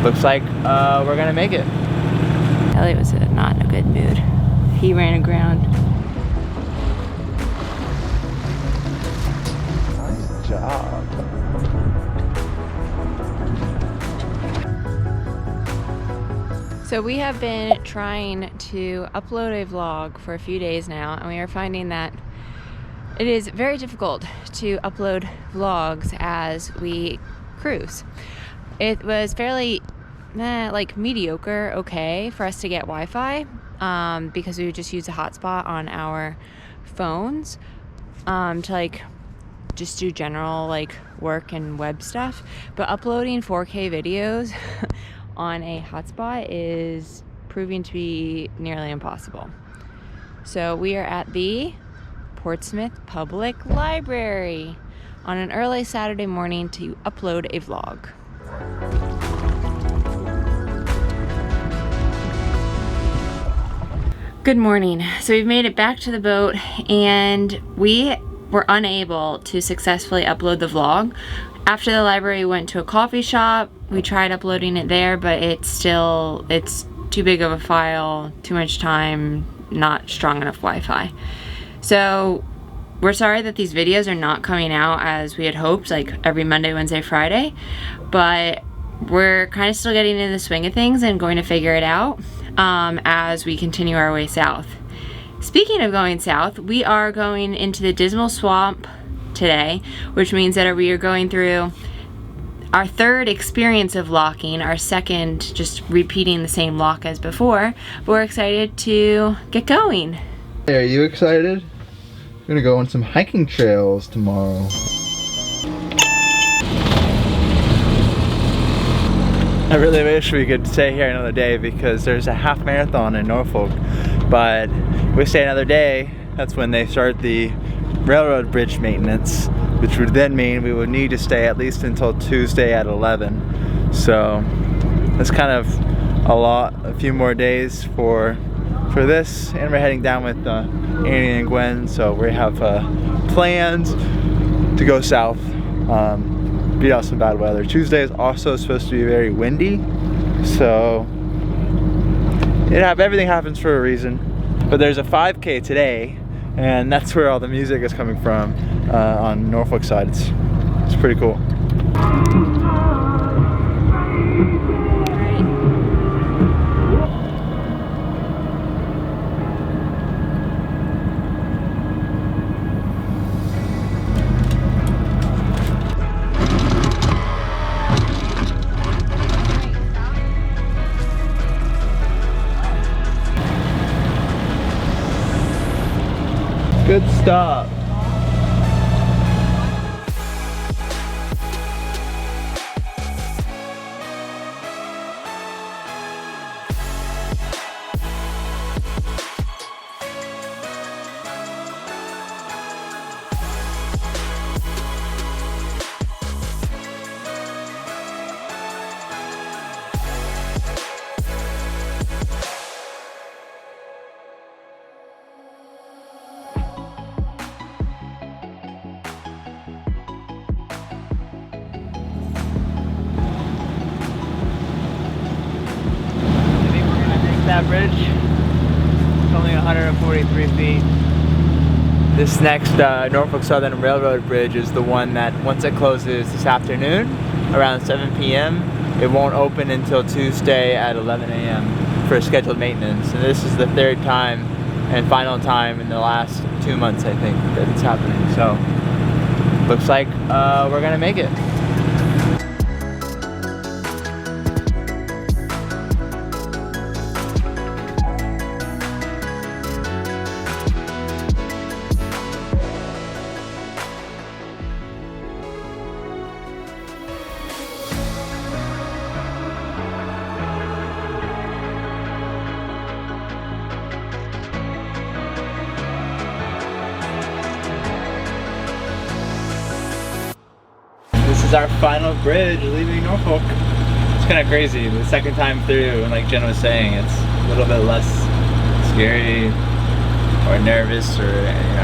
looks like we're gonna make it. Elliot was not in a good mood. He ran aground. Nice job. So we have been trying to upload a vlog for a few days now, and we are finding that it is very difficult to upload vlogs as we cruise. It was fairly like mediocre okay for us to get Wi-Fi because we would just use a hotspot on our phones to like just do general like work and web stuff, but uploading 4K videos on a hotspot is proving to be nearly impossible. So we are at the Portsmouth Public Library on an early Saturday morning to upload a vlog. Good morning. So we've made it back to the boat and we were unable to successfully upload the vlog. After the library, we went to a coffee shop. We tried uploading it there, but it's too big of a file, too much time, not strong enough Wi-Fi. So we're sorry that these videos are not coming out as we had hoped, like every Monday, Wednesday, Friday, but we're kind of still getting in the swing of things and going to figure it out as we continue our way south. Speaking of going south, we are going into the Dismal Swamp today, which means that we are going through our third experience of locking, our second just repeating the same lock as before. But we're excited to get going. Hey, are you excited? We're gonna go on some hiking trails tomorrow. I really wish we could stay here another day because there's a half marathon in Norfolk, but if we stay another day, that's when they start the railroad bridge maintenance, which would then mean we would need to stay at least until Tuesday at 11. So that's kind of a few more days for this, and we're heading down with Annie and Gwen, so we have plans to go south, beat out some bad weather. Tuesday is also supposed to be very windy, so everything happens for a reason. But there's a 5K today, and that's where all the music is coming from on Norfolk side. It's pretty cool. Good stop. That bridge, it's only 143 feet. This next Norfolk Southern Railroad bridge is the one that once it closes this afternoon around 7 p.m. it won't open until Tuesday at 11 a.m. for scheduled maintenance, and this is the third time and final time in the last 2 months I think that it's happening. So looks like we're gonna make it. This is our final bridge leaving Norfolk. It's kind of crazy. The second time through, and like Jen was saying, it's a little bit less scary or nervous or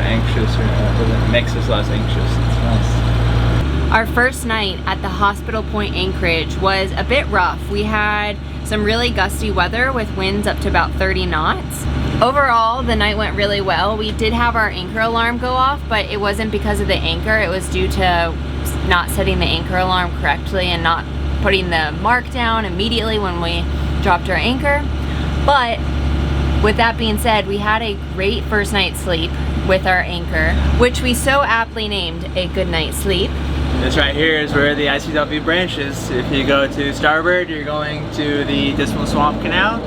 anxious, or it makes us less anxious. It's nice. Our first night at the Hospital Point anchorage was a bit rough. We had some really gusty weather with winds up to about 30 knots. Overall, the night went really well. We did have our anchor alarm go off, but it wasn't because of the anchor. It was due to not setting the anchor alarm correctly and not putting the mark down immediately when we dropped our anchor. But with that being said, we had a great first night's sleep with our anchor, which we so aptly named a good night's sleep. This right here is where the ICW branch is. If you go to starboard, you're going to the Dismal Swamp Canal.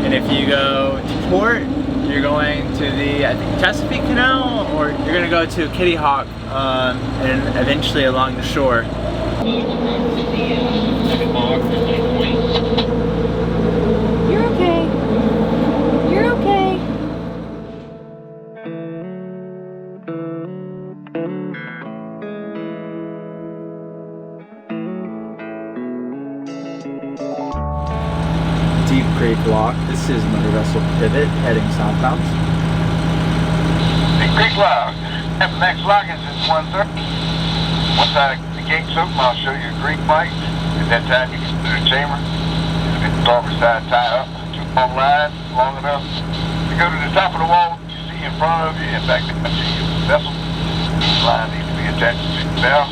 And if you go to port, you're going to the, I think, Chesapeake Canal, or you're gonna go to Kitty Hawk and eventually along the shore. You're okay. You're okay. Deep Creek Lock. This is motor vessel pivot heading southbound. Deep Creek Lock. At the next lock is 130. Once the gate's open, I'll show you a green light. At that time, you can do the chamber. Get the starboard side tie up. 2 long lines, long enough to go to the top of the wall you see in front of you and back to the vessel. Each line needs to be attached to the bow.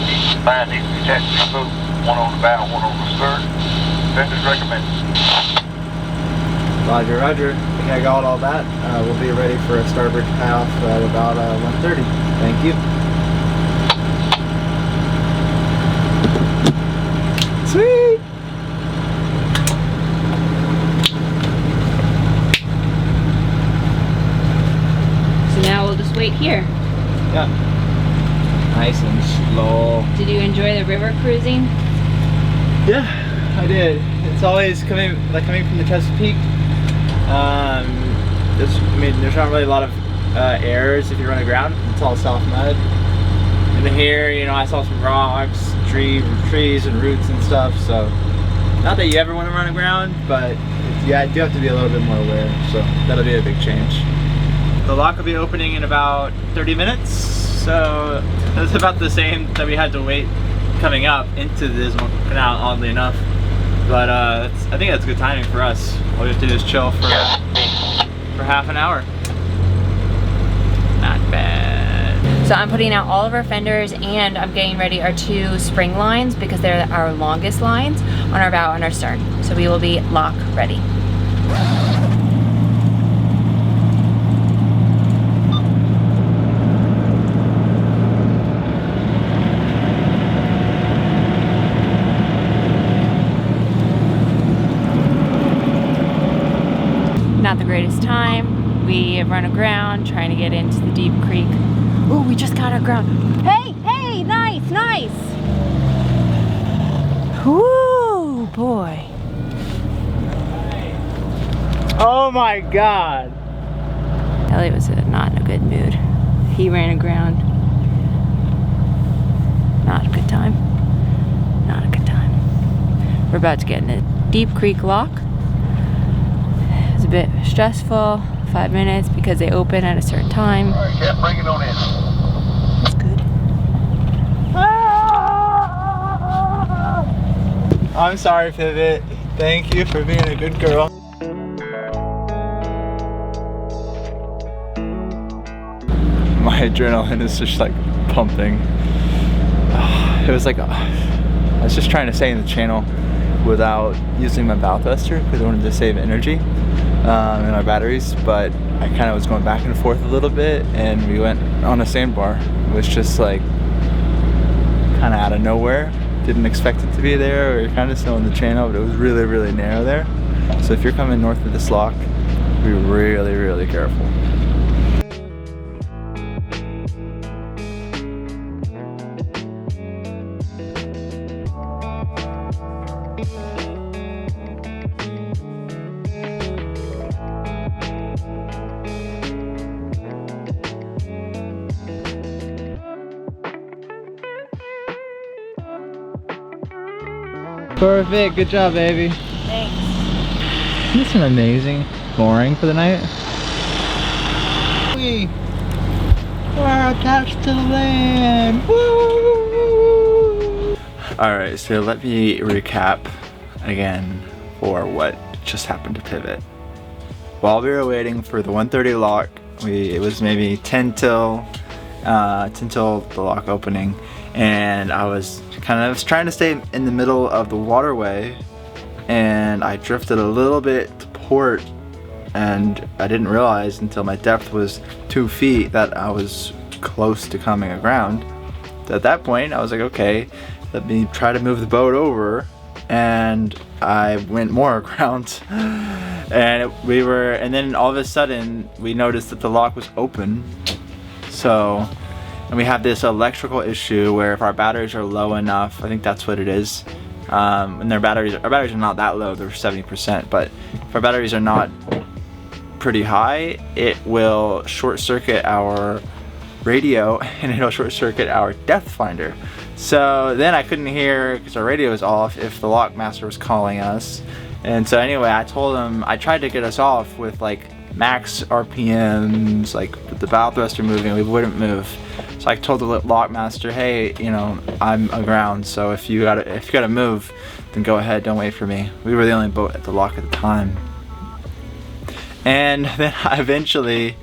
Each line needs to be attached to the boat. One on the bow, one on the stern. Vendors recommended. Roger, roger. I think I got all that. We'll be ready for a starboard path at about 1:30. Thank you. Sweet! So now we'll just wait here. Yeah. Nice and slow. Did you enjoy the river cruising? Yeah, I did. It's always coming from the Chesapeake. There's not really a lot of errors if you run aground. It's all soft mud. And here, you know, I saw some rocks, trees and roots and stuff. So, not that you ever want to run aground, but yeah, I do have to be a little bit more aware. So that'll be a big change. The lock will be opening in about 30 minutes. So that's about the same that we had to wait coming up into the Dismal Canal, oddly enough. But I think that's good timing for us. All we have to do is chill for half an hour. Not bad. So I'm putting out all of our fenders and I'm getting ready our 2 spring lines because they're our longest lines on our bow and our stern. So we will be lock ready. Not the greatest time. We have run aground trying to get into the Deep Creek. Oh, we just got aground. Hey, hey, nice, nice. Whoo, boy. Oh my God. Elliot was not in a good mood. He ran aground. Not a good time. Not a good time. We're about to get in the Deep Creek Lock. It's a bit stressful, 5 minutes because they open at a certain time. All right, Cap, bring it on in. That's good. I'm sorry, Pivot. Thank you for being a good girl. My adrenaline is just like pumping. It was like, I was just trying to stay in the channel without using my bow thruster because I wanted to save energy in our batteries, but I kind of was going back and forth a little bit and we went on a sandbar. It was just like kind of out of nowhere. Didn't expect it to be there. We were kind of still in the channel, but it was really, really narrow there. So if you're coming north of this lock, be really, really careful. Perfect, good job, baby. Thanks. Isn't this an amazing mooring for the night? We are attached to the land. Woo! Alright, so let me recap again for what just happened to pivot. While we were waiting for the 1:30 lock, it was maybe 10 till the lock opening, and I was trying to stay in the middle of the waterway, and I drifted a little bit to port, and I didn't realize until my depth was 2 feet that I was close to coming aground. So at that point I was like, okay, let me try to move the boat over, and I went more aground. And then all of a sudden we noticed that the lock was open. So, and we have this electrical issue where if our batteries are low enough, I think that's what it is. And our batteries are not that low, they're 70%, but if our batteries are not pretty high, it will short circuit our radio and it'll short circuit our depth finder. So then I couldn't hear, because our radio was off, if the lock master was calling us. And so anyway, I told him, I tried to get us off with like max RPMs, like with the bow thruster moving, we wouldn't move. So I told the lock master, hey, you know, I'm aground, so if you gotta move, then go ahead, don't wait for me. We were the only boat at the lock at the time. And then eventually,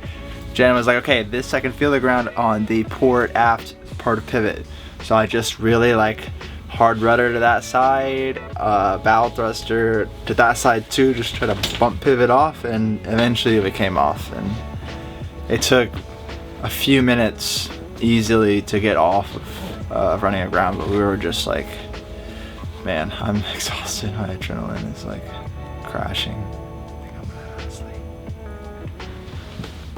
Jen was like, okay, this I can feel the ground on the port aft part of pivot. So I just really like hard rudder to that side, bow thruster to that side too, just try to bump pivot off, and eventually it came off. And it took a few minutes easily to get off of running aground, but we were just like, man, I'm exhausted. My adrenaline is like crashing. I think I'm gonna sleep.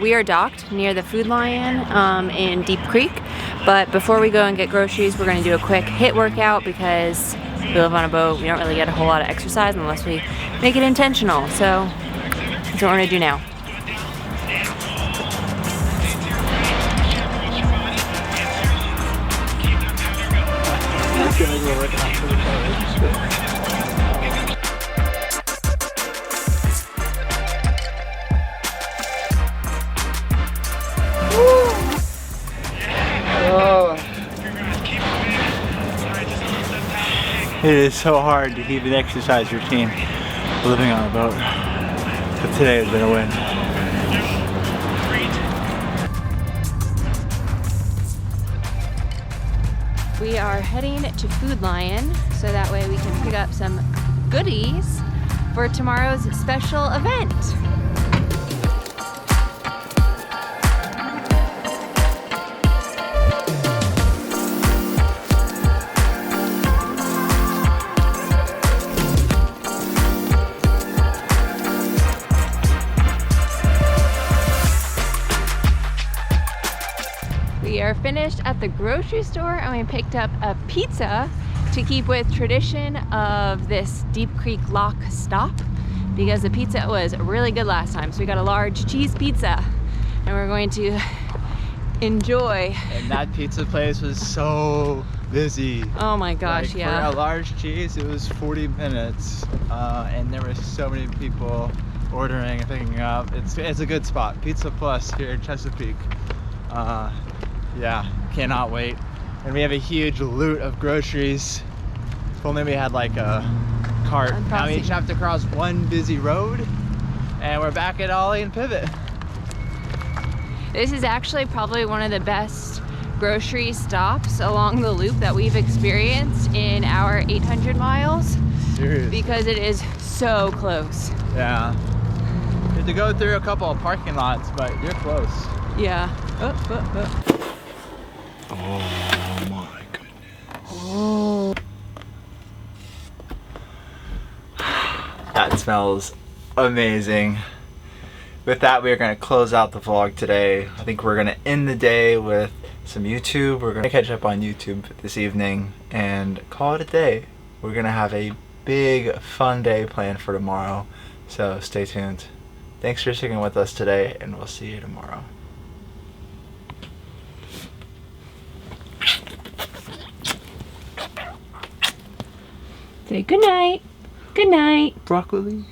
We are docked near the food lion in Deep Creek, but before we go and get groceries, we're going to do a quick HIIT workout because we live on a boat. We don't really get a whole lot of exercise unless we make it intentional. So that's what we're going to do now. It is so hard to keep an exercise routine living on a boat, but today has been a win. We are heading to Food Lion so that way we can pick up some goodies for tomorrow's special event. We are finished at the grocery store and we picked up a pizza to keep with tradition of this Deep Creek lock stop because the pizza was really good last time. So we got a large cheese pizza and we're going to enjoy. And that pizza place was so busy. Oh my gosh, like, yeah. For a large cheese, it was 40 minutes and there were so many people ordering and picking up. It's a good spot. Pizza Plus here in Chesapeake. Yeah, cannot wait. And we have a huge loot of groceries. If only we had like a cart. Now we each have to cross one busy road and we're back at Ollie and Pivot. This is actually probably one of the best grocery stops along the loop that we've experienced in our 800 miles. Seriously. Because it is so close. Yeah. You have to go through a couple of parking lots, but you're close. Yeah. Oh my goodness. Oh. That smells amazing. With that, we're going to close out the vlog today. I think we're going to end the day with some YouTube. We're going to catch up on YouTube this evening and call it a day. We're going to have a big fun day planned for tomorrow. So stay tuned. Thanks for sticking with us today, and we'll see you tomorrow. Say good night. Good night. Broccoli.